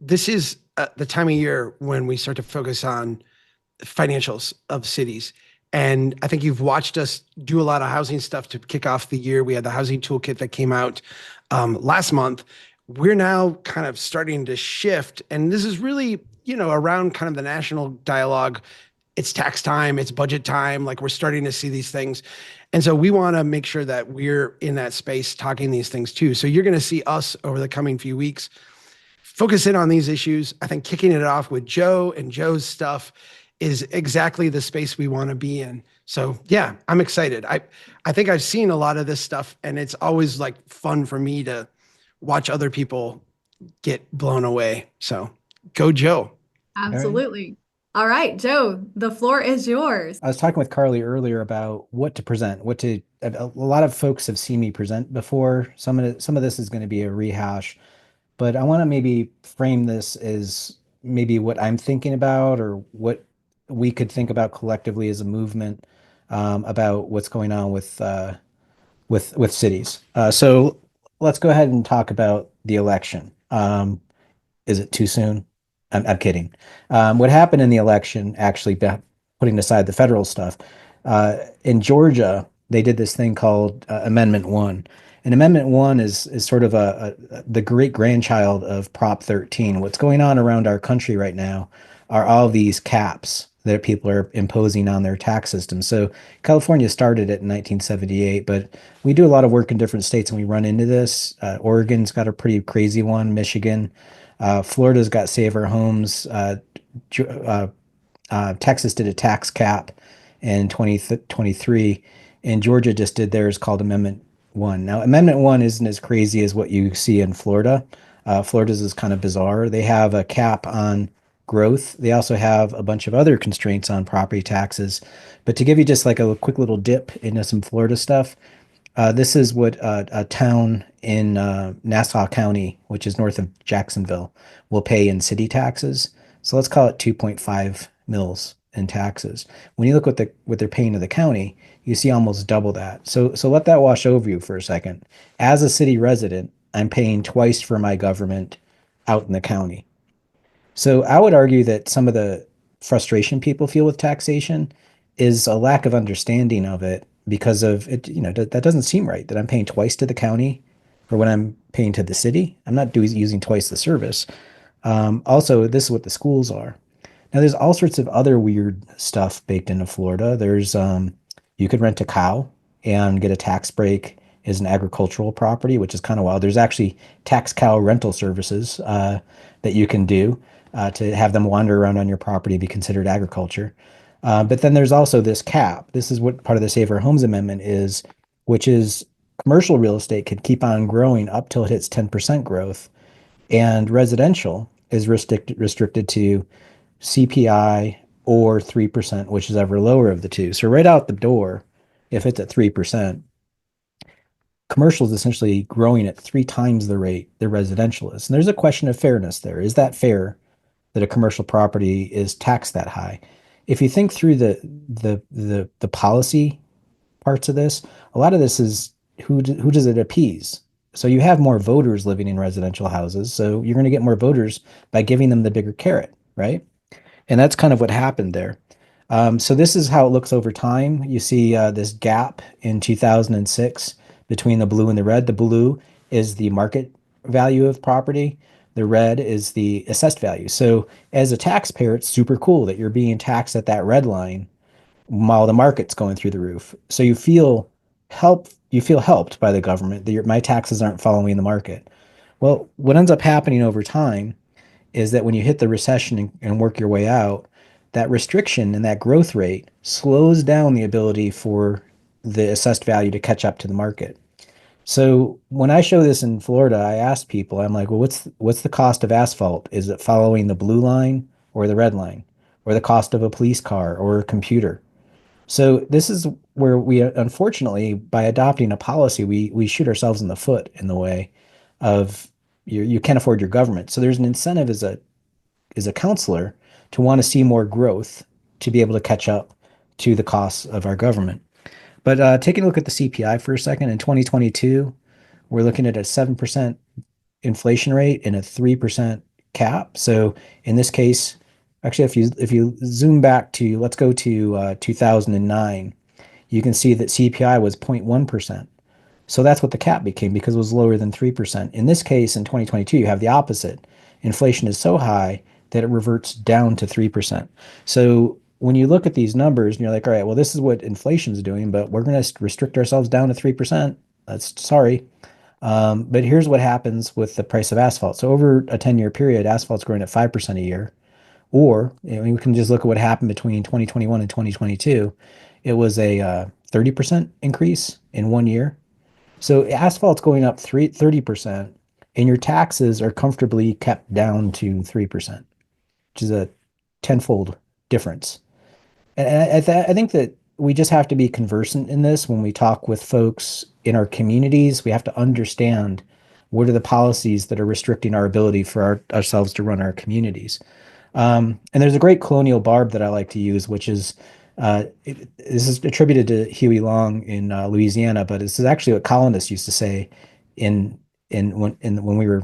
This is the time of year when we start to focus on financials of cities. And I think you've watched us do a lot of housing stuff to kick off the year. We had the housing toolkit that came out last month. We're now kind of starting to shift. And this is really, around kind of the national dialogue. It's tax time, it's budget time. Like we're starting to see these things. And so we want to make sure that we're in that space talking these things too. So you're going to see us over the coming few weeks focus in on these issues. I think kicking it off with Joe and Joe's stuff is exactly the space we want to be in. So yeah, I'm excited. I think I've seen a lot of this stuff, and it's always like fun for me to watch other people get blown away. So go Joe. All right. Absolutely. All right, Joe, the floor is yours. I was talking with Carly earlier about what to present, a lot of folks have seen me present before. Some of this is going to be a rehash, but I want to maybe frame this as maybe what I'm thinking about or what we could think about collectively as a movement about what's going on with cities. So let's go ahead and talk about the election. Is it too soon? I'm kidding. What happened in the election, actually, putting aside the federal stuff, in Georgia, they did this thing called Amendment One. And Amendment One is sort of the great grandchild of Prop 13. What's going on around our country right now are all these caps that people are imposing on their tax system. So California started it in 1978, but we do a lot of work in different states and we run into this. Oregon's got a pretty crazy one, Michigan. Florida's got Save Our Homes. Texas did a tax cap in 2023, and Georgia just did theirs called Amendment One. Now, Amendment One isn't as crazy as what you see in Florida. Florida's is kind of bizarre. They have a cap on growth. They also have a bunch of other constraints on property taxes. But to give you just like a quick little dip into some Florida stuff, this is what a town in Nassau County, which is north of Jacksonville, will pay in city taxes. So let's call it 2.5 mils in taxes. When you look what they're paying to the county, you see almost double that. So let that wash over you for a second. As a city resident, I'm paying twice for my government out in the county. So I would argue that some of the frustration people feel with taxation is a lack of understanding of it because of it, that doesn't seem right that I'm paying twice to the county for what I'm paying to the city. I'm not using twice the service. Also, this is what the schools are. Now, there's all sorts of other weird stuff baked into Florida. You could rent a cow and get a tax break as an agricultural property, which is kind of wild. There's actually tax cow rental services that you can do to have them wander around on your property, be considered agriculture. But then there's also this cap. This is what part of the Save Our Homes Amendment is, which is commercial real estate could keep on growing up till it hits 10% growth, and residential is restricted to CPI or 3%, which is ever lower of the two. So right out the door, if it's at 3%, commercial is essentially growing at 3 times the rate the residential is. And there's a question of fairness there. Is that fair that a commercial property is taxed that high? If you think through the policy parts of this, a lot of this is who does it appease? So you have more voters living in residential houses, so you're going to get more voters by giving them the bigger carrot, right? And that's kind of what happened there. So this is how it looks over time. You see this gap in 2006 between the blue and the red. The blue is the market value of property. The red is the assessed value. So as a taxpayer, it's super cool that you're being taxed at that red line while the market's going through the roof. So you feel helped by the government that my taxes aren't following the market. Well, what ends up happening over time is that when you hit the recession and work your way out, that restriction and that growth rate slows down the ability for the assessed value to catch up to the market. So when I show this in Florida, I ask people, I'm like, well, what's the cost of asphalt? Is it following the blue line or the red line, or the cost of a police car or a computer? So this is where we, unfortunately, by adopting a policy, we shoot ourselves in the foot in the way of you can't afford your government. So there's an incentive as a counselor to want to see more growth to be able to catch up to the costs of our government. But taking a look at the CPI for a second, in 2022, we're looking at a 7% inflation rate and a 3% cap. So in this case, actually, if you zoom back to, let's go to 2009, you can see that CPI was 0.1%. So that's what the cap became because it was lower than 3%. In this case, in 2022, you have the opposite. Inflation is so high that it reverts down to 3%. So when you look at these numbers and you're like, all right, well, this is what inflation is doing, but we're going to restrict ourselves down to 3%. That's sorry. But here's what happens with the price of asphalt. So over a 10-year period, asphalt's growing at 5% a year. Or we can just look at what happened between 2021 and 2022. It was a 30% increase in 1 year. So asphalt's going up 30%, and your taxes are comfortably kept down to 3%, which is a tenfold difference. And I think that we just have to be conversant in this when we talk with folks in our communities. We have to understand what are the policies that are restricting our ability for ourselves to run our communities. And there's a great colonial barb that I like to use, which is this is attributed to Huey Long in Louisiana, but this is actually what colonists used to say in when we were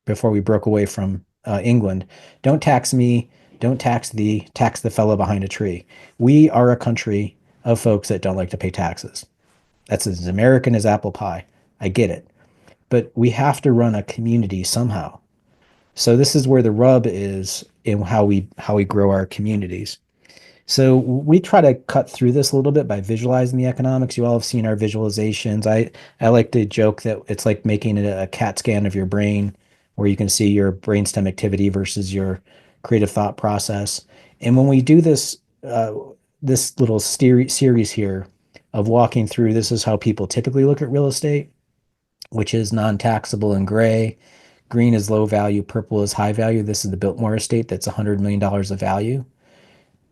before we broke away from England. Don't tax me, don't tax thee, tax the fellow behind a tree. We are a country of folks that don't like to pay taxes. That's as American as apple pie. I get it. But we have to run a community somehow. So this is where the rub is in how we grow our communities. So we try to cut through this a little bit by visualizing the economics. You all have seen our visualizations. I like to joke that it's like making a CAT scan of your brain, where you can see your brainstem activity versus your creative thought process. And when we do this little series here of walking through, this is how people typically look at real estate, which is non-taxable in gray. Green is low value, purple is high value. This is the Biltmore estate that's $100 million of value.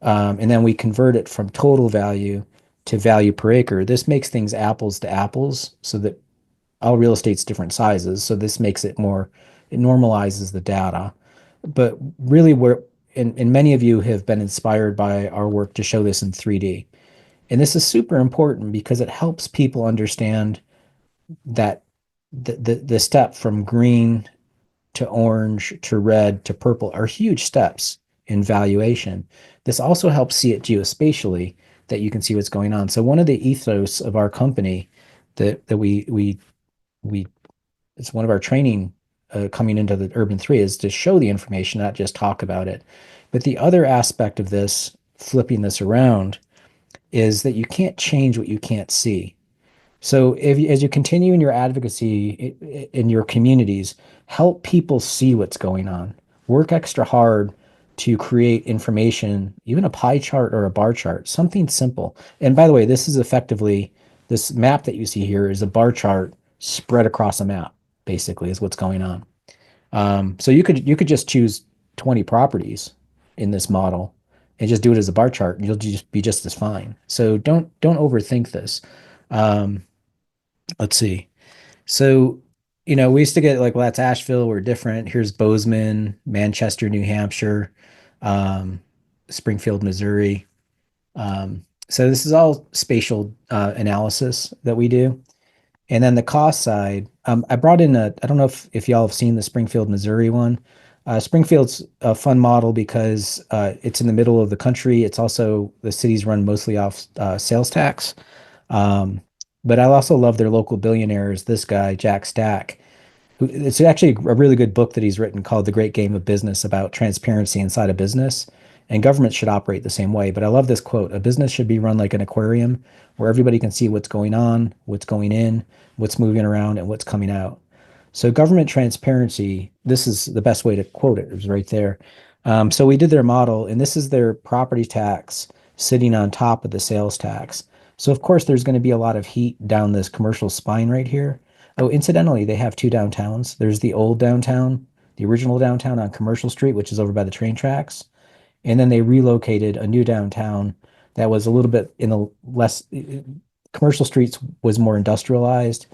And then we convert it from total value to value per acre. This makes things apples to apples so that all real estate's different sizes. So this makes it it normalizes the data. But really, and many of you have been inspired by our work to show this in 3D. And this is super important because it helps people understand that the step from green to orange to red to purple are huge steps in valuation. This also helps see it geospatially, that you can see what's going on. So one of the ethos of our company that we it's one of our training coming into the Urban 3 is to show the information, not just talk about it. But the other aspect of this, flipping this around, is that you can't change what you can't see. So as you continue in your advocacy in your communities, help people see what's going on. Work extra hard to create information, even a pie chart or a bar chart, something simple. And by the way, this this map that you see here is a bar chart spread across a map, basically, is what's going on. So you could just choose 20 properties in this model and just do it as a bar chart, and you'll just be just as fine. So don't overthink this. Let's see. So, we used to get like, well, that's Asheville. We're different. Here's Bozeman, Manchester, New Hampshire, um, Springfield, Missouri. So this is all spatial analysis that we do. And then the cost side, I brought in I don't know if y'all have seen the Springfield, Missouri one. Springfield's a fun model because it's in the middle of the country. It's also, the city's run mostly off sales tax. Um, but I also love their local billionaires. This guy, Jack Stack, it's actually a really good book that he's written called The Great Game of Business, about transparency inside a business. And government should operate the same way. But I love this quote: a business should be run like an aquarium where everybody can see what's going on, what's going in, what's moving around, and what's coming out. So government transparency, this is the best way to quote it. It was right there. So we did their model, and this is their property tax sitting on top of the sales tax. So of course, there's going to be a lot of heat down this commercial spine right here. Oh, incidentally, they have two downtowns. There's the old downtown, the original downtown on Commercial Street, which is over by the train tracks. And then they relocated a new downtown that was a little bit in the less, Commercial Streets was more industrialized.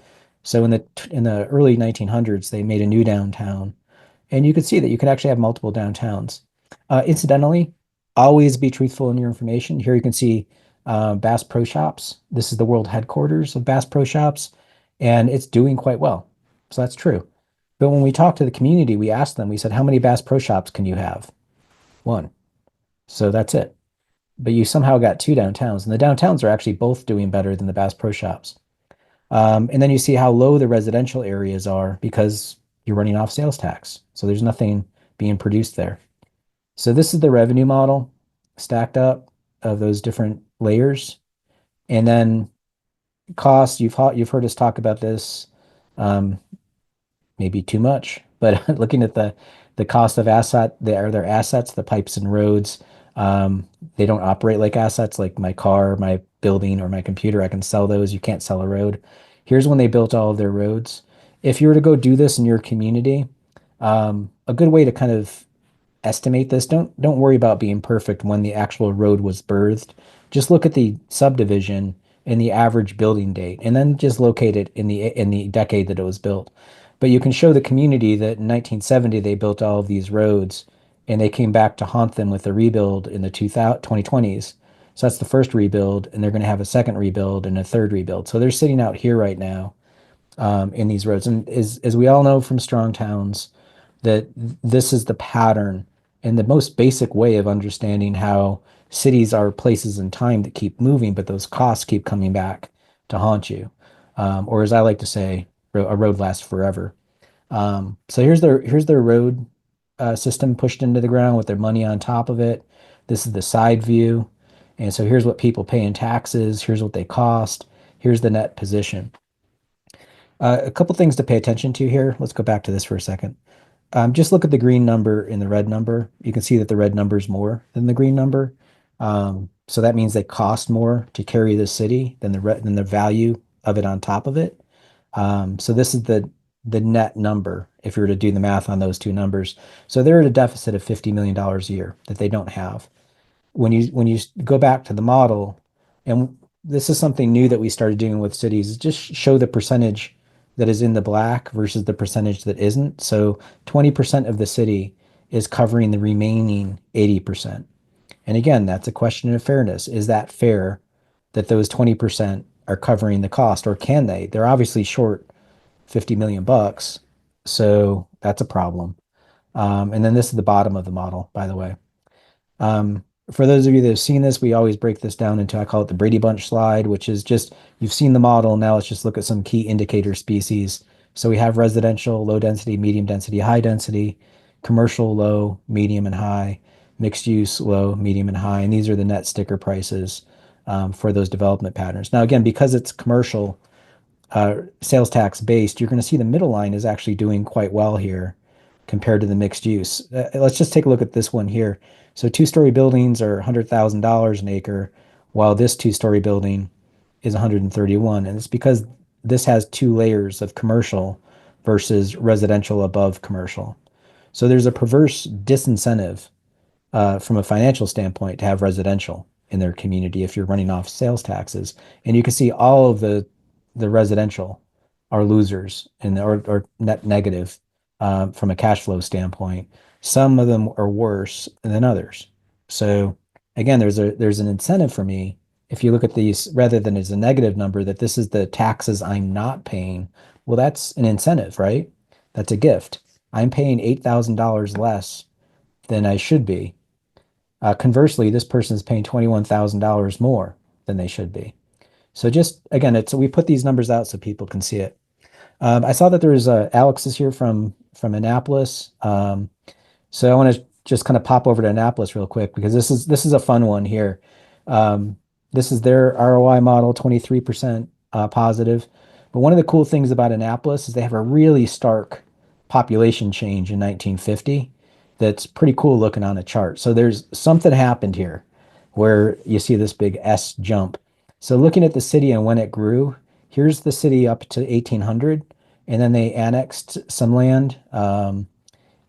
So in the early 1900s, they made a new downtown, and you could see that you could actually have multiple downtowns. Incidentally, always be truthful in your information. Here you can see Bass Pro Shops. This is the world headquarters of Bass Pro Shops, and it's doing quite well. So that's true. But when we talked to the community, we asked them, we said, how many Bass Pro Shops can you have? One. So that's it. But you somehow got two downtowns, and the downtowns are actually both doing better than the Bass Pro Shops. And then you see how low the residential areas are because you're running off sales tax. So there's nothing being produced there. So this is the revenue model stacked up of those different layers. And then cost, you've heard us talk about this. Um, Maybe too much. But looking at the cost of their assets, the pipes and roads, um, they don't operate like assets, like my car, my building, or my computer. I can sell those. You can't sell a road. Here's when they built all of their roads. If you were to go do this in your community, a good way to kind of estimate this. Don't worry about being perfect when the actual road was birthed. Just look at the subdivision and the average building date, and then just locate it in the decade that it was built. But you can show the community that in 1970 they built all of these roads, and they came back to haunt them with a rebuild in the 2020s. So that's the first rebuild, and they're going to have a second rebuild and a third rebuild. So they're sitting out here right now in these roads. And as we all know from strong towns, that this is the pattern and the most basic way of understanding how cities are places in time that keep moving, but those costs keep coming back to haunt you. Or as I like to say, a road lasts forever. So here's their road system pushed into the ground with their money on top of it. This is the side view. And so here's what people pay in taxes. Here's what they cost. Here's the net position. A couple things to pay attention to here. Let's go back to this for a second. Just look at the green number and the red number. You can see that the red number is more than the green number. So that means they cost more to carry the city than the value of it on top of it. So this is the net number if you were to do the math on those two numbers. So they're at a deficit of $50 million a year that they don't have. When you go back to the model, and this is something new that we started doing with cities, is just show the percentage that is in the black versus the percentage that isn't. So 20% of the city is covering the remaining 80%. And again, that's a question of fairness. Is that fair that those 20% are covering the cost, or can they? They're obviously short 50 million bucks. So that's a problem. And then this is the bottom of the model, by the way. For those of you that have seen this, we always break this down into, I call it the Brady Bunch slide, which is just, you've seen the model. Now let's just look at some key indicator species. So we have residential, low density, medium density, high density, commercial, low, medium, and high, mixed use, low, medium, and high. And these are the net sticker prices for those development patterns. Now, again, because it's commercial, sales tax based, you're going to see the middle line is actually doing quite well here compared to the mixed use. Let's just take a look at this one here. So two-story buildings are $100,000 an acre, while this two-story building is 131. And it's because this has two layers of commercial versus residential above commercial. So there's a perverse disincentive from a financial standpoint to have residential in their community if you're running off sales taxes. And you can see all of the residential are losers and or net negative from a cash flow standpoint. Some of them are worse than others. So again, there's an incentive for me if you look at these rather than as a negative number that this is the taxes I'm not paying. Well, that's an incentive, right? That's a gift. I'm paying $8,000 less than I should be. Conversely, this person is paying $21,000 more than they should be. So just again, we put these numbers out so people can see it. I saw that there's Alex is here from Annapolis. So I want to just kind of pop over to Annapolis real quick because this is a fun one here. This is their ROI model, 23% positive. But one of the cool things about Annapolis is they have a really stark population change in 1950 that's pretty cool looking on a chart. So there's something happened here where you see this big S jump. So looking at the city and when it grew, here's the city up to 1800, and then they annexed some land, and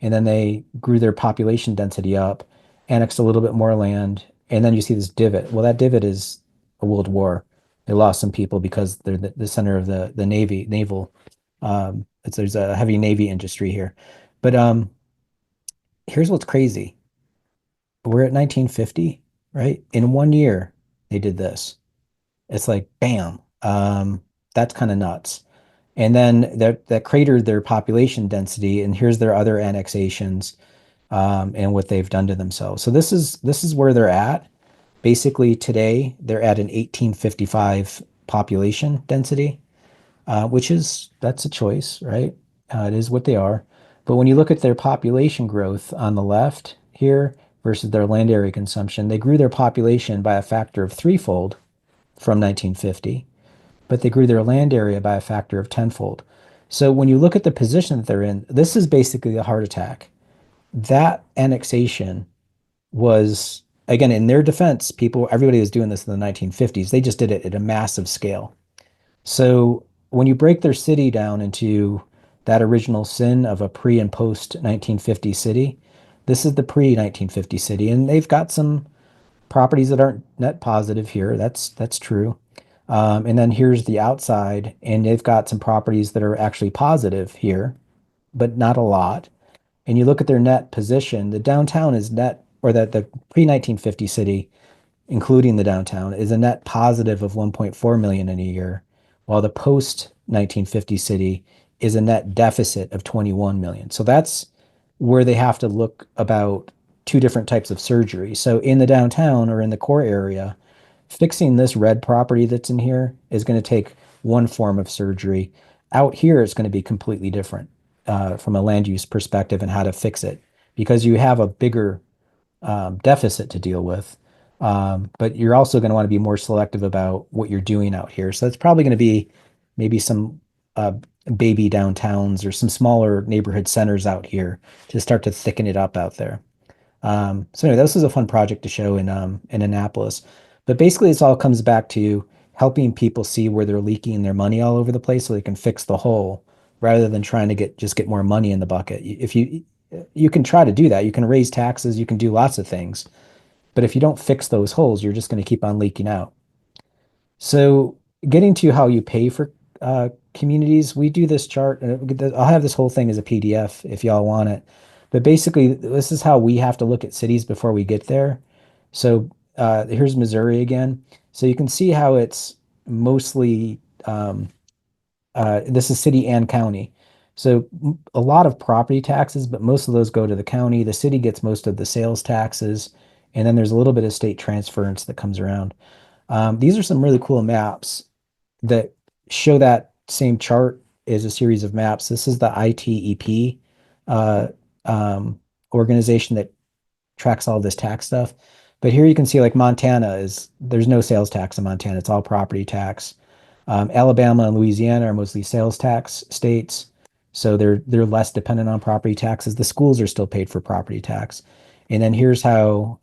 then they grew their population density up, annexed a little bit more land, and then you see this divot. Well, that divot is a world war. They lost some people because they're the center of the naval. There's a heavy Navy industry here. But here's what's crazy. We're at 1950, right? In 1 year, they did this. It's like, bam. That's kind of nuts. And then that cratered their population density, and here's their other annexations, and what they've done to themselves. So this is where they're at. Basically, today they're at an 1855 population density, that's a choice, right? It is what they are. But when you look at their population growth on the left here versus their land area consumption, they grew their population by a factor of threefold from 1950, but they grew their land area by a factor of tenfold. So when you look at the position that they're in, this is basically a heart attack. That annexation was, again, in their defense, everybody was doing this in the 1950s. They just did it at a massive scale. So when you break their city down into that original sin of a pre and post 1950 city, this is the pre 1950 city, and they've got some properties that aren't net positive here. That's true. And then here's the outside, and they've got some properties that are actually positive here, but not a lot. And you look at their net position, the downtown is net, or that the pre 1950 city, including the downtown, is a net positive of 1.4 million in a year, while the post 1950 city is a net deficit of 21 million. So that's where they have to look about two different types of surgery. So in the downtown or in the core area, fixing this red property that's in here is going to take one form of surgery. Out here, it's going to be completely different from a land use perspective and how to fix it because you have a bigger deficit to deal with. But you're also going to want to be more selective about what you're doing out here. So it's probably going to be maybe some baby downtowns or some smaller neighborhood centers out here to start to thicken it up out there. So anyway, this is a fun project to show in Annapolis. But basically, this all comes back to helping people see where they're leaking their money all over the place so they can fix the hole rather than trying to get more money in the bucket. If you can try to do that, you can raise taxes, you can do lots of things. But if you don't fix those holes, you're just going to keep on leaking out. So getting to how you pay for communities, we do this chart. I'll have this whole thing as a PDF if y'all want it. But basically, this is how we have to look at cities before we get there. So here's Missouri again. So you can see how it's mostly, this is city and county. So a lot of property taxes, but most of those go to the county. The city gets most of the sales taxes. And then there's a little bit of state transference that comes around. These are some really cool maps that show that same chart as a series of maps. This is the ITEP uh, organization that tracks all this tax stuff. But here you can see like there's no sales tax in Montana. It's all property tax. Alabama and Louisiana are mostly sales tax states. So they're less dependent on property taxes. The schools are still paid for property tax. And then here's how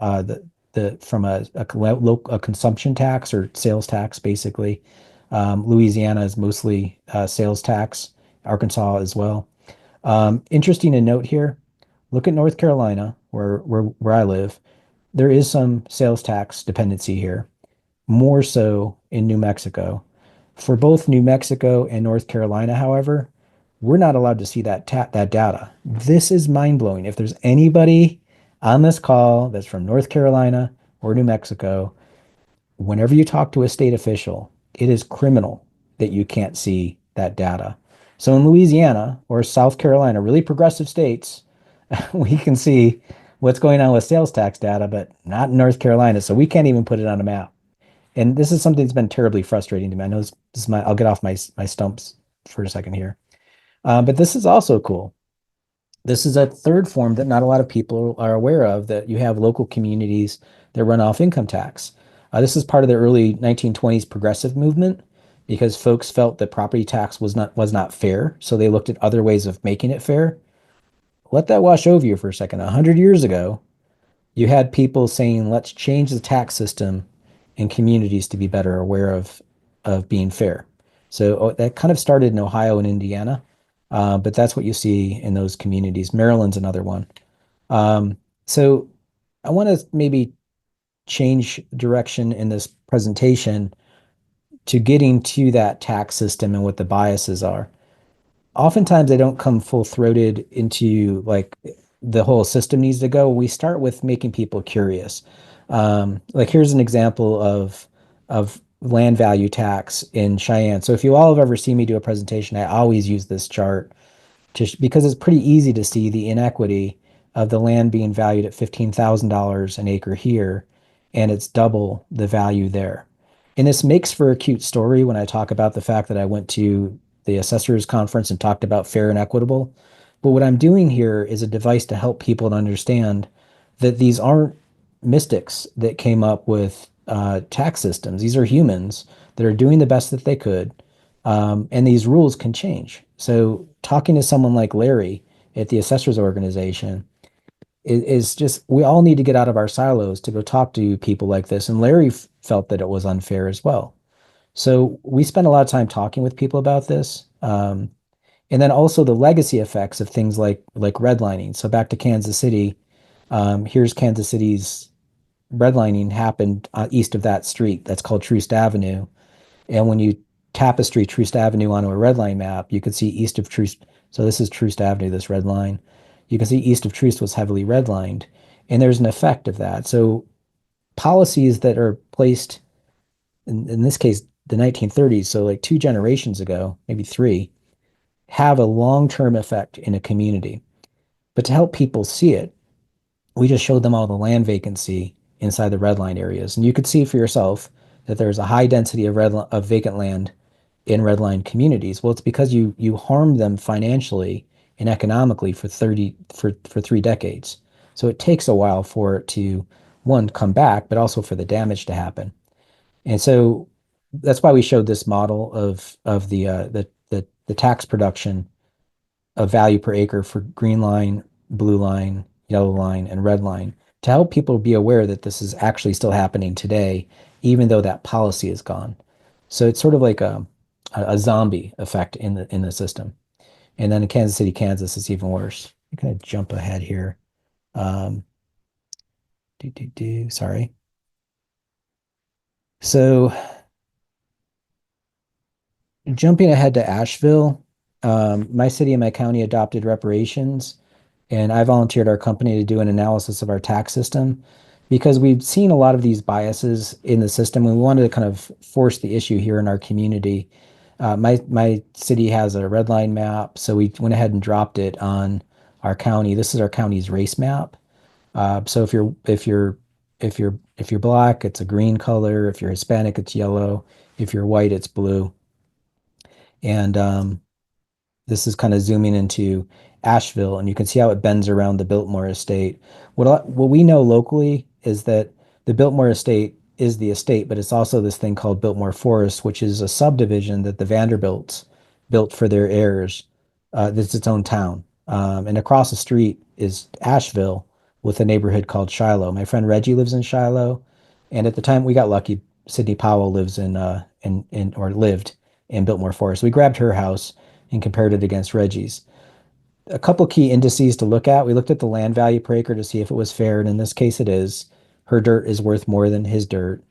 from a consumption tax or sales tax, basically. Louisiana is mostly sales tax, Arkansas as well. Interesting to note here, look at North Carolina, where I live. There is some sales tax dependency here, more so in New Mexico. For both New Mexico and North Carolina, however, we're not allowed to see that data. This is mind-blowing. If there's anybody on this call that's from North Carolina or New Mexico, whenever you talk to a state official, it is criminal that you can't see that data. So in Louisiana or South Carolina, really progressive states, we can see what's going on with sales tax data, but not in North Carolina. So we can't even put it on a map. And this is something that's been terribly frustrating to me. I know this is I'll get off my stumps for a second here. But this is also cool. This is a third form that not a lot of people are aware of, that you have local communities that run off income tax. This is part of the early 1920s progressive movement because folks felt that property tax was not fair. So they looked at other ways of making it fair. Let that wash over you for a second. 100 years ago, you had people saying, let's change the tax system in communities to be better aware of being fair. So that kind of started in Ohio and Indiana. But that's what you see in those communities. Maryland's another one. So I want to maybe change direction in this presentation to getting to that tax system and what the biases are. Oftentimes they don't come full-throated into like the whole system needs to go. We start with making people curious. Like here's an example of land value tax in Cheyenne. So if you all have ever seen me do a presentation, I always use this chart because it's pretty easy to see the inequity of the land being valued at $15,000 an acre here, and it's double the value there. And this makes for a cute story when I talk about the fact that I went to the assessors conference and talked about fair and equitable. But what I'm doing here is a device to help people to understand that these aren't mystics that came up with tax systems. These are humans that are doing the best that they could, and these rules can change. So talking to someone like Larry at the assessors organization is just, we all need to get out of our silos to go talk to people like this. And Larry felt that it was unfair as well. So we spent a lot of time talking with people about this. And then also the legacy effects of things like redlining. So back to Kansas City, here's Kansas City's redlining happened east of that street. That's called Troost Avenue. And when you tapestry Troost Avenue onto a red line map, you could see east of Troost. So this is Troost Avenue, this red line. You can see east of Troost was heavily redlined. And there's an effect of that. So policies that are placed, in this case, the 1930s, so like 2 generations ago, maybe three, have a long-term effect in a community. But to help people see it, we just showed them all the land vacancy inside the red line areas. And you could see for yourself that there's a high density of vacant land in redline communities. Well, it's because you harmed them financially and economically for 3 decades. So it takes a while for it to, one, come back, but also for the damage to happen. And so that's why we showed this model of the tax production of value per acre for green line, blue line, yellow line, and red line to help people be aware that this is actually still happening today, even though that policy is gone. So it's sort of like a zombie effect in the system. And then in Kansas City, Kansas, it's even worse. I'm gonna jump ahead here. Um, sorry. So jumping ahead to Asheville, my city and my county adopted reparations, and I volunteered our company to do an analysis of our tax system because we've seen a lot of these biases in the system, and we wanted to kind of force the issue here in our community. My city has a red line map, so we went ahead and dropped it on our county. This is our county's race map. So if you're black, it's a green color. If you're Hispanic, it's yellow. If you're white, it's blue. And this is kind of zooming into Asheville, and you can see how it bends around the Biltmore estate. What we know locally is that the Biltmore estate is the estate, but it's also this thing called Biltmore Forest, which is a subdivision that the Vanderbilts built for their heirs. That's its own town. And across the street is Asheville with a neighborhood called Shiloh. My friend Reggie lives in Shiloh, and at the time we got lucky, Sidney Powell lives in or lived in Biltmore Forest. We grabbed her house and compared it against Reggie's. A couple key indices to look at. We looked at the land value per acre to see if it was fair, and in this case it is. Her dirt is worth more than his dirt.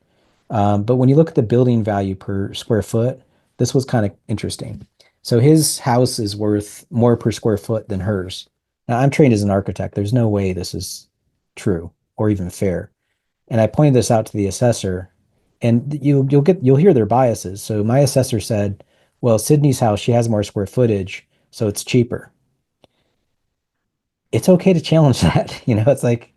But when you look at the building value per square foot, this was kind of interesting. So his house is worth more per square foot than hers. Now I'm trained as an architect. There's no way this is true or even fair. And I pointed this out to the assessor, and you'll hear their biases. So my assessor said, well, Sydney's house, she has more square footage, so it's cheaper. It's okay to challenge that. It's like,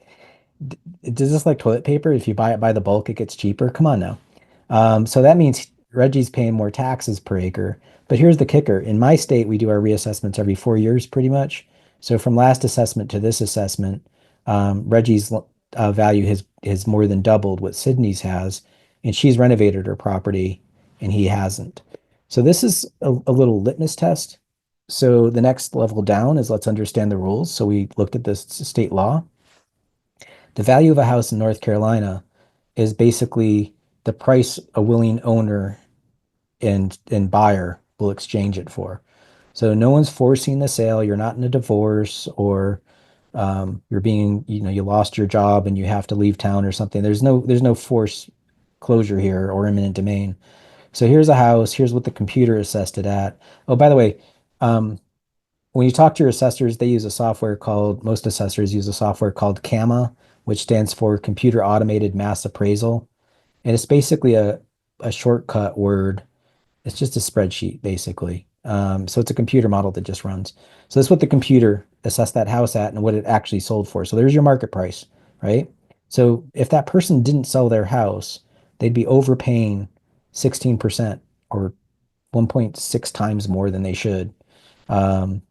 does this like toilet paper? If you buy it by the bulk, it gets cheaper. Come on now. So that means Reggie's paying more taxes per acre. But here's the kicker. In my state, we do our reassessments every 4 years, pretty much. So from last assessment to this assessment, Reggie's value has more than doubled what Sydney's has, and she's renovated her property, and he hasn't. So this is a little litmus test. So the next level down is let's understand the rules. So we looked at this state law. The value of a house in North Carolina is basically the price a willing owner and buyer will exchange it for. So no one's forcing the sale. You're not in a divorce or you're being, you lost your job and you have to leave town or something. There's no forced closure here or eminent domain. So here's a house. Here's what the computer assessed it at. Oh, by the way, when you talk to your assessors, most assessors use a software called CAMA, which stands for Computer Automated Mass Appraisal. And it's basically a shortcut word. It's just a spreadsheet, basically. So it's a computer model that just runs. So that's what the computer assessed that house at and what it actually sold for. So there's your market price, right? So if that person didn't sell their house, they'd be overpaying 16% or 1.6 times more than they should. Or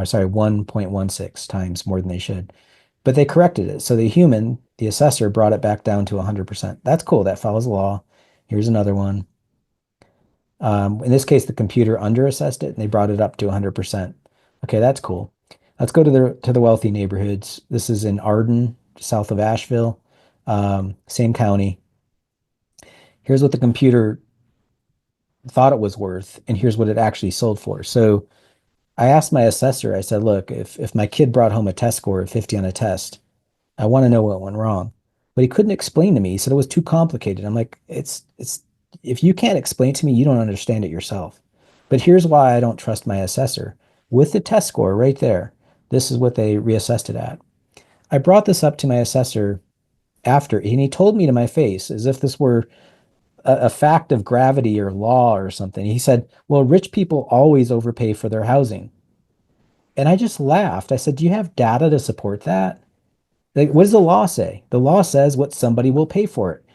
sorry, 1.16 times more than they should. But they corrected it. So the assessor, brought it back down to 100%. That's cool. That follows the law. Here's another one. In this case, the computer underassessed it and they brought it up to 100%. Okay, that's cool. Let's go to the wealthy neighborhoods. This is in Arden, south of Asheville, same county. Here's what the computer thought it was worth, and here's what it actually sold for. So I asked my assessor, I said, look, if my kid brought home a test score of 50 on a test, I want to know what went wrong. But he couldn't explain to me. He said it was too complicated. I'm like, it's if you can't explain to me, you don't understand it yourself. But here's why I don't trust my assessor. With the test score right there, this is what they reassessed it at. I brought this up to my assessor after, and he told me to my face, as if this were a fact of gravity or law or something. He said, well, rich people always overpay for their housing. And I just laughed. I said, do you have data to support that? Like, what does the law say? The law says what somebody will pay for it.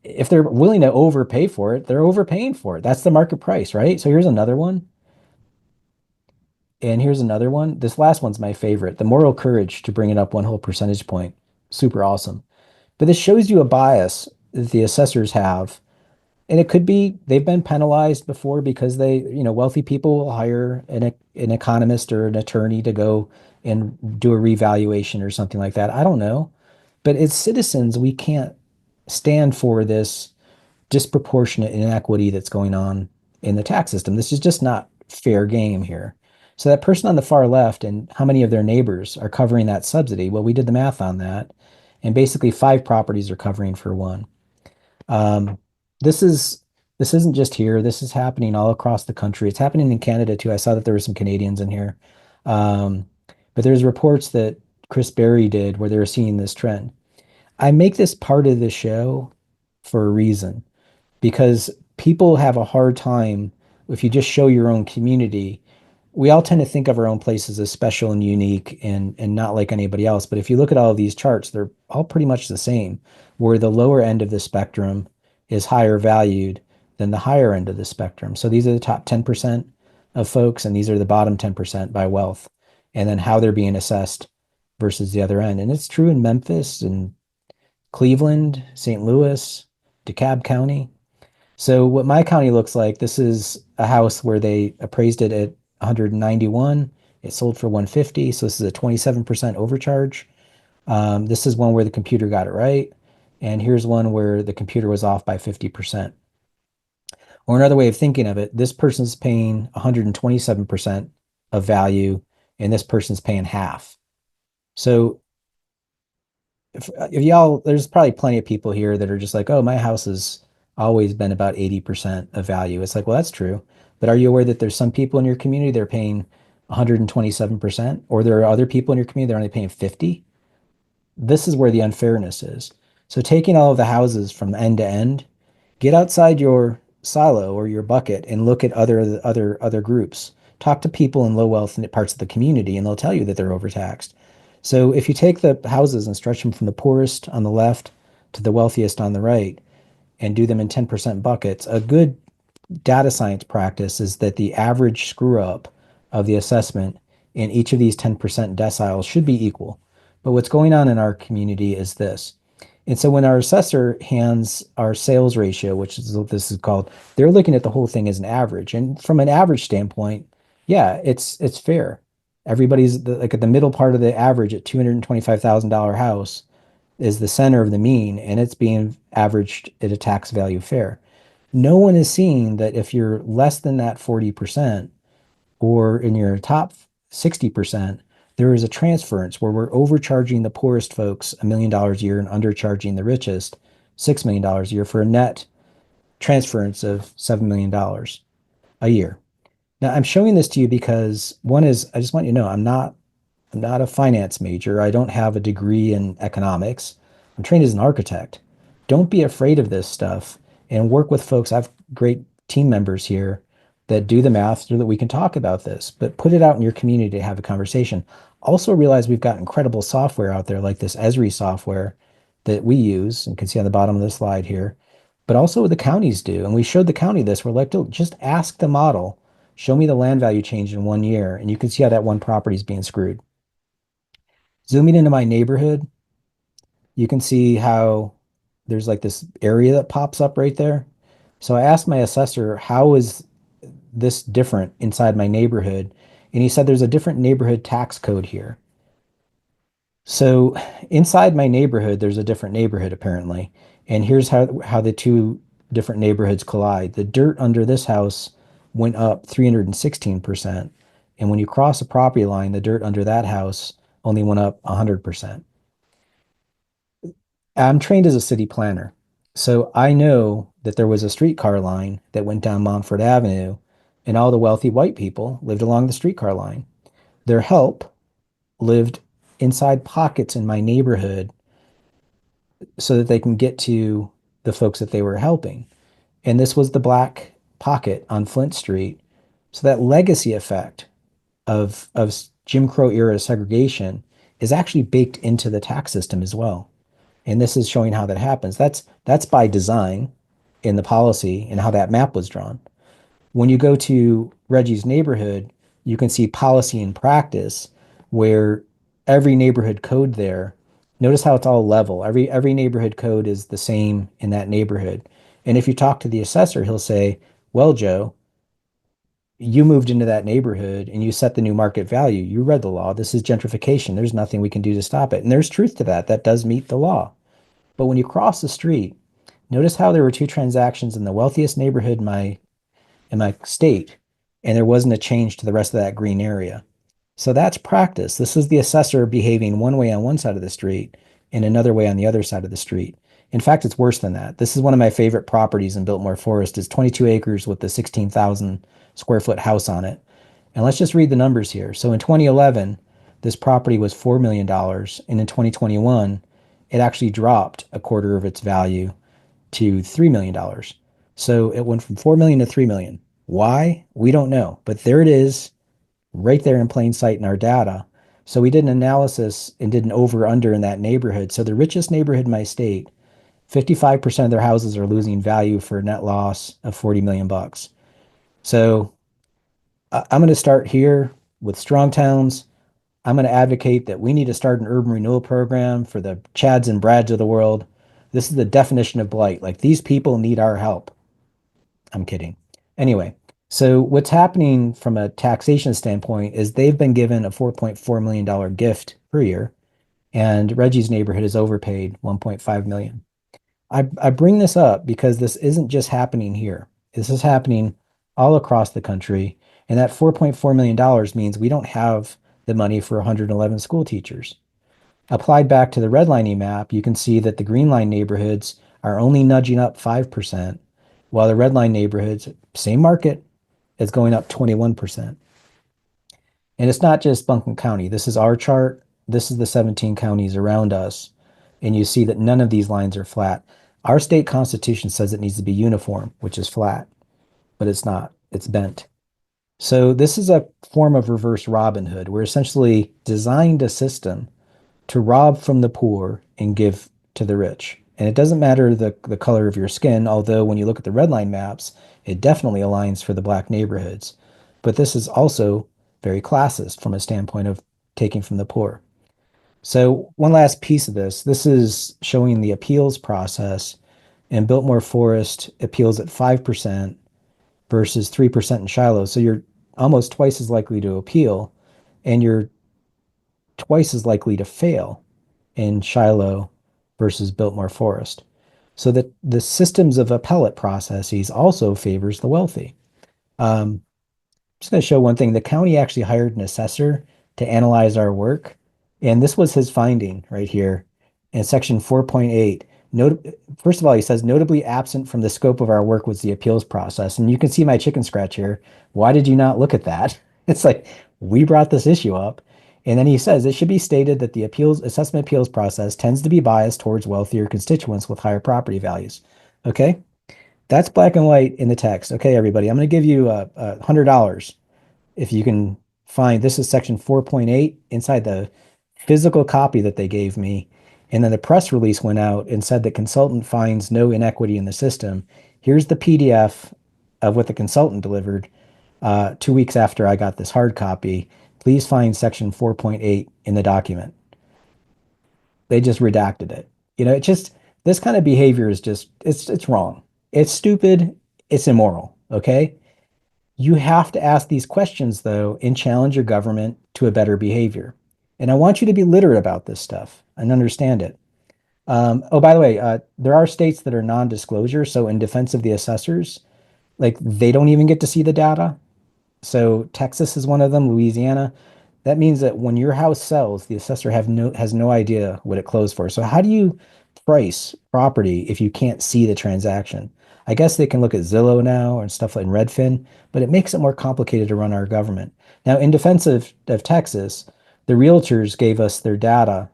If they're willing to overpay for it, they're overpaying for it. That's the market price, right? So here's another one. And here's another one. This last one's my favorite. The moral courage to bring it up one whole percentage point. Super awesome. But this shows you a bias that the assessors have. And it could be they've been penalized before because wealthy people will hire an economist or an attorney to go and do a revaluation or something like that. I don't know. But as citizens, we can't stand for this disproportionate inequity that's going on in the tax system. This is just not fair game here. So that person on the far left and how many of their neighbors are covering that subsidy? Well, we did the math on that. And basically 5 properties are covering for one. Um, this is this isn't just here. This is happening all across the country. It's happening in Canada too. I saw that there were some Canadians in here. Um, but there's reports that Chris Berry did where they were seeing this trend. I make this part of the show for a reason because people have a hard time if you just show your own community. We all tend to think of our own places as special and unique and not like anybody else. But if you look at all of these charts, they're all pretty much the same, where the lower end of the spectrum is higher valued than the higher end of the spectrum. So these are the top 10% of folks, and these are the bottom 10% by wealth, and then how they're being assessed versus the other end. And it's true in Memphis and Cleveland, St. Louis, DeKalb County. So what my county looks like, this is a house where they appraised it at 191. It sold for 150. So this is a 27% overcharge. This is one where the computer got it right. And here's one where the computer was off by 50%. Or another way of thinking of it, this person's paying 127% of value, and this person's paying half. So if y'all, there's probably plenty of people here that are just like, oh, my house has always been about 80% of value. It's like, well, that's true. But are you aware that there's some people in your community that are paying 127%, or there are other people in your community that are only paying 50? This is where the unfairness is. So taking all of the houses from end to end, get outside your silo or your bucket and look at other groups. Talk to people in low wealth parts of the community, and they'll tell you that they're overtaxed. So if you take the houses and stretch them from the poorest on the left to the wealthiest on the right and do them in 10% buckets, a good data science practice is that the average screw up of the assessment in each of these 10% deciles should be equal. But what's going on in our community is this. And so when our assessor hands our sales ratio, which is what this is called, they're looking at the whole thing as an average. And from an average standpoint, yeah, it's fair. Everybody's like at the middle part of the average at $225,000 house is the center of the mean, and it's being averaged at a tax value fair. No one is seeing that if you're less than that 40% or in your top 60%, there is a transference where we're overcharging the poorest folks $1 million a year and undercharging the richest $6 million a year for a net transference of $7 million a year. Now, I'm showing this to you because one is, I just want you to know, I'm not a finance major. I don't have a degree in economics. I'm trained as an architect. Don't be afraid of this stuff. and work with folks. I have great team members here that do the math so that we can talk about this, but put it out in your community to have a conversation. Also realize we've got incredible software out there like this Esri software that we use and can see on the bottom of the slide here, but also the counties do. And we showed the county this. We're like, just ask the model, show me the land value change in 1 year, and you can see how that one property is being screwed. Zooming into my neighborhood, you can see how there's like this area that pops up right there. So I asked my assessor, how is this different inside my neighborhood? And he said there's a different neighborhood tax code here. So inside my neighborhood, there's a different neighborhood apparently. And here's how the two different neighborhoods collide. The dirt under this house went up 316%. And when you cross a property line, the dirt under that house only went up 100%. I'm trained as a city planner. So I know that there was a streetcar line that went down Montfort Avenue, and all the wealthy white people lived along the streetcar line. Their help lived inside pockets in my neighborhood so that they can get to the folks that they were helping. And this was the black pocket on Flint Street. So that legacy effect of Jim Crow era segregation is actually baked into the tax system as well. And this is showing how that happens. That's by design in the policy and how that map was drawn. When you go to Reggie's neighborhood, you can see policy and practice where every neighborhood code there, notice how it's all level. Every neighborhood code is the same in that neighborhood. And if you talk to the assessor, he'll say, well, Joe, you moved into that neighborhood and you set the new market value. You read the law. This is gentrification. There's nothing we can do to stop it. And there's truth to that. That does meet the law. But when you cross the street, notice how there were two transactions in the wealthiest neighborhood in my state, and there wasn't a change to the rest of that green area. So that's practice. This is the assessor behaving one way on one side of the street and another way on the other side of the street. In fact, it's worse than that. This is one of my favorite properties in Biltmore Forest. It's 22 acres with the 16,000 square foot house on it. And let's just read the numbers here. So in 2011, this property was $4 million. And in 2021, it actually dropped a quarter of its value to $3 million. So it went from 4 million to 3 million. Why? We don't know. But there it is, right there in plain sight in our data. So we did an analysis and did an over under in that neighborhood. So the richest neighborhood in my state, 55% of their houses are losing value for a net loss of 40 million bucks. So I'm going to start here with strong towns. I'm going to advocate that we need to start an urban renewal program for the Chads and Brads of the world. This is the definition of blight. Like, these people need our help. I'm kidding. Anyway, so what's happening from a taxation standpoint is they've been given a $4.4 million gift per year, and Reggie's neighborhood is overpaid $1.5 million. I bring this up because this isn't just happening here. This is happening all across the country. And that $4.4 million means we don't have the money for 111 school teachers. Applied back to the redlining map, you can see that the green line neighborhoods are only nudging up 5%, while the red line neighborhoods, same market, is going up 21%. And it's not just Buncombe County. This is our chart. This is the 17 counties around us. And you see that none of these lines are flat. Our state constitution says it needs to be uniform, which is flat, but it's not. It's bent. So this is a form of reverse Robin Hood. We're essentially designed a system to rob from the poor and give to the rich. And it doesn't matter the color of your skin, although when you look at the red line maps, it definitely aligns for the black neighborhoods. But this is also very classist from a standpoint of taking from the poor. So one last piece of this is showing the appeals process, and Biltmore Forest appeals at 5% versus 3% in Shiloh. So you're almost twice as likely to appeal, and you're twice as likely to fail in Shiloh versus Biltmore Forest. So that the systems of appellate processes also favors the wealthy. Just going to show one thing. The county actually hired an assessor to analyze our work. And this was his finding right here in section 4.8. First of all, he says, notably absent from the scope of our work was the appeals process. And you can see my chicken scratch here. Why did you not look at that? It's like, we brought this issue up. And then he says, it should be stated that the assessment appeals process tends to be biased towards wealthier constituents with higher property values. Okay. That's black and white in the text. Okay, everybody, I'm going to give you $100 if you can find, this is section 4.8 inside the physical copy that they gave me. And then the press release went out and said the consultant finds no inequity in the system. Here's the PDF of what the consultant delivered 2 weeks after I got this hard copy. Please find section 4.8 in the document. They just redacted it. It just, this kind of behavior is just, it's wrong. It's stupid. It's immoral. Okay. You have to ask these questions, though, and challenge your government to a better behavior. And I want you to be literate about this stuff and understand it. Oh, by the way, there are states that are non-disclosure. So in defense of the assessors, like they don't even get to see the data. So Texas is one of them, Louisiana. That means that when your house sells, the assessor has no idea what it closed for. So how do you price property if you can't see the transaction? I guess they can look at Zillow now and stuff like Redfin, but it makes it more complicated to run our government. Now, in defense of Texas, the realtors gave us their data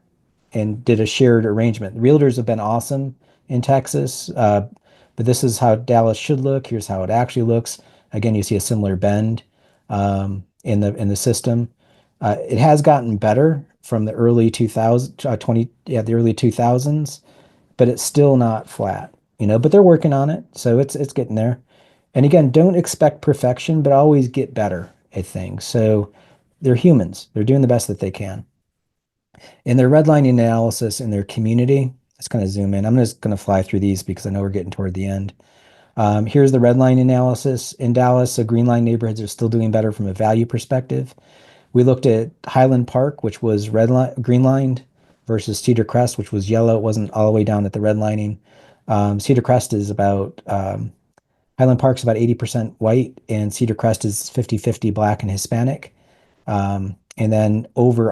and did a shared arrangement. The realtors have been awesome in Texas, but this is how Dallas should look. Here's how it actually looks. Again, you see a similar bend in the system. It has gotten better from the early 2000s, the early 2000s, but it's still not flat, but they're working on it. So it's getting there. And again, don't expect perfection, but always get better at things. So they're humans. They're doing the best that they can. In their redlining analysis in their community, let's kind of zoom in. I'm just going to fly through these because I know we're getting toward the end. Here's the red line analysis in Dallas. So green line neighborhoods are still doing better from a value perspective. We looked at Highland Park, which was green lined, versus Cedar Crest, which was yellow. It wasn't all the way down at the red lining. Cedar Crest is about Highland Park's about 80% white, and Cedar Crest is 50-50 black and Hispanic. And then over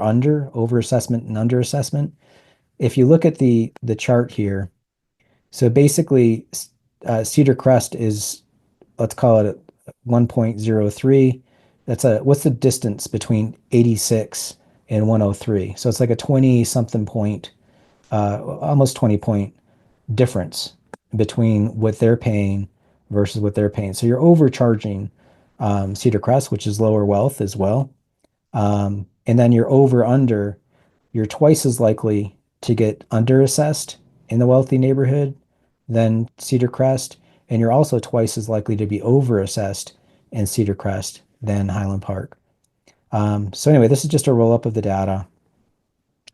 assessment and under assessment. If you look at the chart here, so basically Cedar Crest is, let's call it 1.03. What's the distance between 86 and 103? So it's like a 20 something point, almost 20 point difference between what they're paying versus what they're paying. So you're overcharging Cedar Crest, which is lower wealth as well. And then you're twice as likely to get underassessed in the wealthy neighborhood than Cedar Crest. And you're also twice as likely to be overassessed in Cedar Crest than Highland Park. So anyway, this is just a roll up of the data.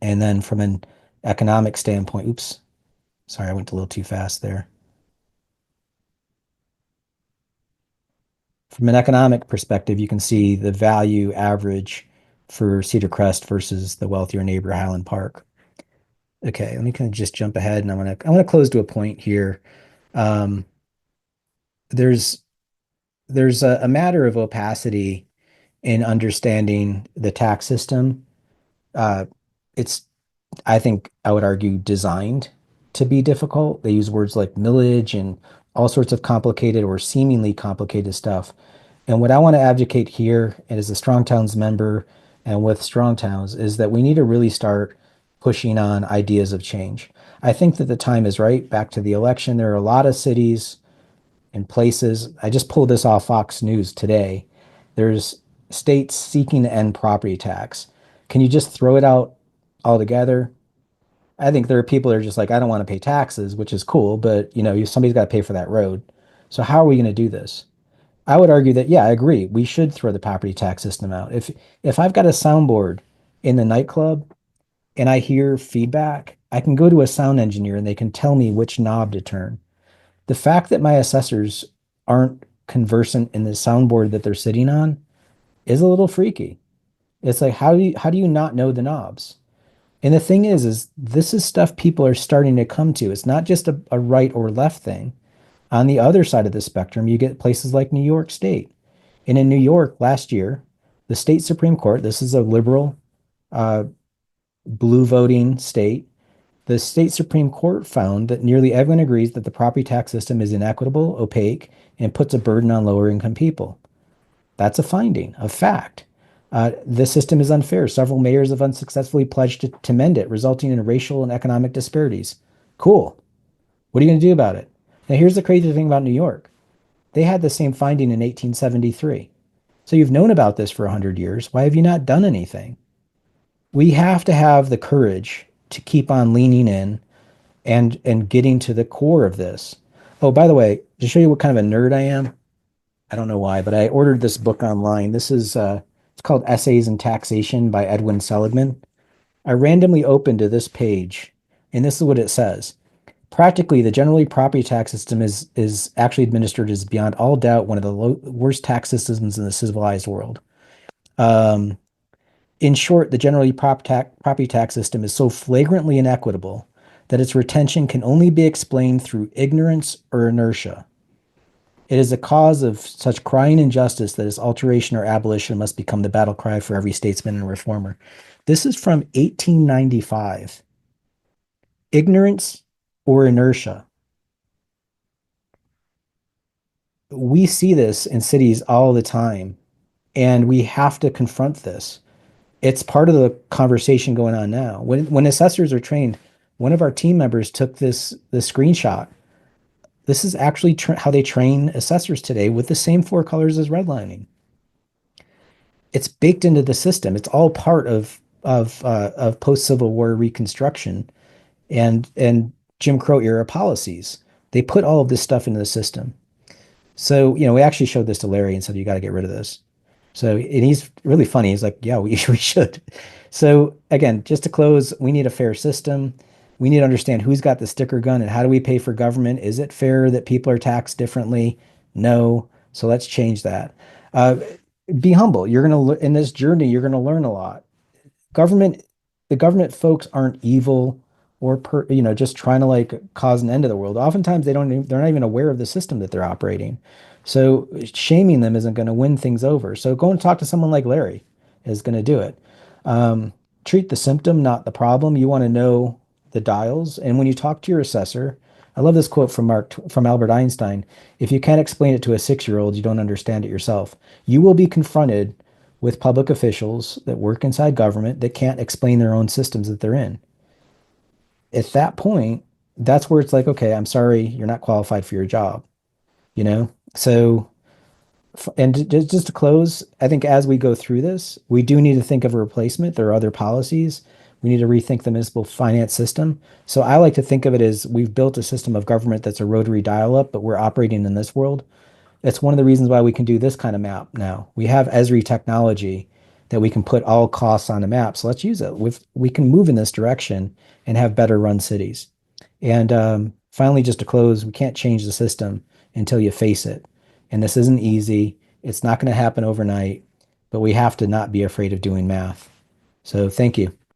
And then from an economic standpoint, oops, sorry, I went a little too fast there. From an economic perspective, you can see the value average for Cedar Crest versus the wealthier neighbor Highland Park. Okay, let me kind of just jump ahead, and I want to close to a point here. Um, there's a matter of opacity in understanding the tax system. It's, I think I would argue, designed to be difficult. They use words like millage and all sorts of complicated or seemingly complicated stuff. And what I want to advocate here, and as a Strong Towns member and with Strong Towns, is that we need to really start pushing on ideas of change. I think that the time is right. Back to the election, there are a lot of cities and places. I just pulled this off Fox News today. There's states seeking to end property tax. Can you just throw it out altogether? I think there are people that are just like, I don't want to pay taxes, which is cool, but somebody's got to pay for that road. So how are we going to do this? I would argue that, yeah, I agree. We should throw the property tax system out. If I've got a soundboard in the nightclub and I hear feedback, I can go to a sound engineer and they can tell me which knob to turn. The fact that my assessors aren't conversant in the soundboard that they're sitting on is a little freaky. It's like, how do you not know the knobs? And the thing is this is stuff people are starting to come to. It's not just a right or left thing. On the other side of the spectrum, you get places like New York State. And in New York last year, the state Supreme Court, this is a liberal, blue voting state, the state Supreme Court found that nearly everyone agrees that the property tax system is inequitable, opaque, and puts a burden on lower income people. That's a finding, a fact. This system is unfair. Several mayors have unsuccessfully pledged to mend it, resulting in racial and economic disparities. Cool. What are you going to do about it? Now, here's the crazy thing about New York. They had the same finding in 1873. So you've known about this for 100 years. Why have you not done anything? We have to have the courage to keep on leaning in and getting to the core of this. Oh, by the way, to show you what kind of a nerd I am, I don't know why, but I ordered this book online. This is it's called Essays in Taxation by Edwin Seligman. I randomly opened to this page, and this is what it says. Practically, the generally property tax system is actually administered as beyond all doubt one of the worst tax systems in the civilized world. Um, in short, the generally property tax system is so flagrantly inequitable that its retention can only be explained through ignorance or inertia. It is a cause of such crying injustice that its alteration or abolition must become the battle cry for every statesman and reformer. This is from 1895. Ignorance or inertia. We see this in cities all the time, and we have to confront this. It's part of the conversation going on now. When assessors are trained, one of our team members took the screenshot. This is actually how they train assessors today with the same four colors as redlining. It's baked into the system. It's all part of post Civil War Reconstruction and Jim Crow era policies. They put all of this stuff into the system. So, we actually showed this to Larry and said, you got to get rid of this. So, and he's really funny. He's like, yeah, we should. So again, just to close, we need a fair system. We need to understand who's got the sticker gun and how do we pay for government? Is it fair that people are taxed differently? No. So let's change that. Uh, be humble. You're going to, in this journey, you're going to learn a lot. Government, the government folks aren't evil or just trying to like cause an end to the world. Oftentimes they're not even aware of the system that they're operating. So shaming them isn't going to win things over. So go and talk to someone like Larry is going to do it. Um, Treat the symptom, not the problem. You want to know the dials. And when you talk to your assessor, I love this quote from Albert Einstein. If you can't explain it to a 6-year-old, you don't understand it yourself. You will be confronted with public officials that work inside government that can't explain their own systems that they're in. At that point, that's where it's like, okay, I'm sorry, you're not qualified for your job, you know? So, and just to close, I think as we go through this, we do need to think of a replacement. There are other policies. We need to rethink the municipal finance system. So I like to think of it as we've built a system of government that's a rotary dial-up, but we're operating in this world. That's one of the reasons why we can do this kind of map now. We have Esri technology that we can put all costs on a map. So let's use it. We can move in this direction and have better run cities. And finally, just to close, we can't change the system until you face it. And this isn't easy. It's not going to happen overnight, but we have to not be afraid of doing math. So thank you.